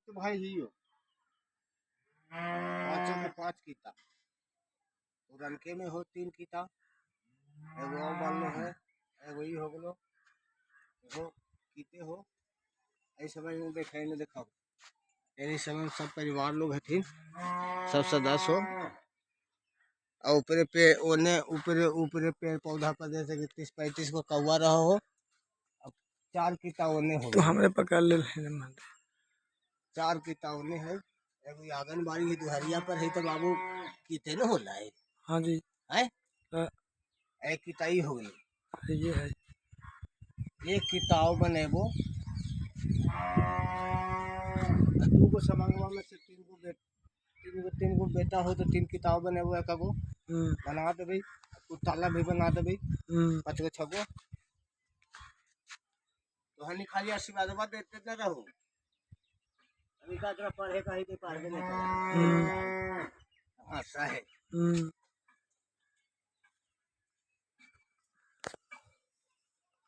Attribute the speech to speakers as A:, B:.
A: तो भाई ही हो, पांचों में 5 किताब, और रनके में हो 3 किताब, एगो और मान लो है, एगो ही हो गलो, एगो कीते हो, ऐ समय में देखे न देखाओ, एनी समय सब परिवार लोग हथिन, सब सदस्य हो, और ऊपरे पे ओने ऊपरे ऊपरे पेड़ पौधा पर जैसे कि 30-35 को कौआ रहा हो, अब 4 किताब ओने हो
B: तो
A: गए,
B: हमरे पकड़ ले
A: 4 किताब ओने है, एगो आंगनबाड़ी है दुहरिया पर है, तो बाबू कीते न होला है,
B: हाँ जी
A: हैं?
B: हाँ,
A: एक किताई हो गई,
B: ये है
A: एक किताब बनेबो, 2 गो समांगवा में से 3 गो बेटा हो तो 3 किताब बनेबो, एक गो बना देबे, ताला भी बना देबे, 5 गो 6 गो, तो हनी खाली आशीर्वाद देते न रहो, अभी का तरह पढ़े का ही तो पढ़बे नहीं करे, हाँ सही।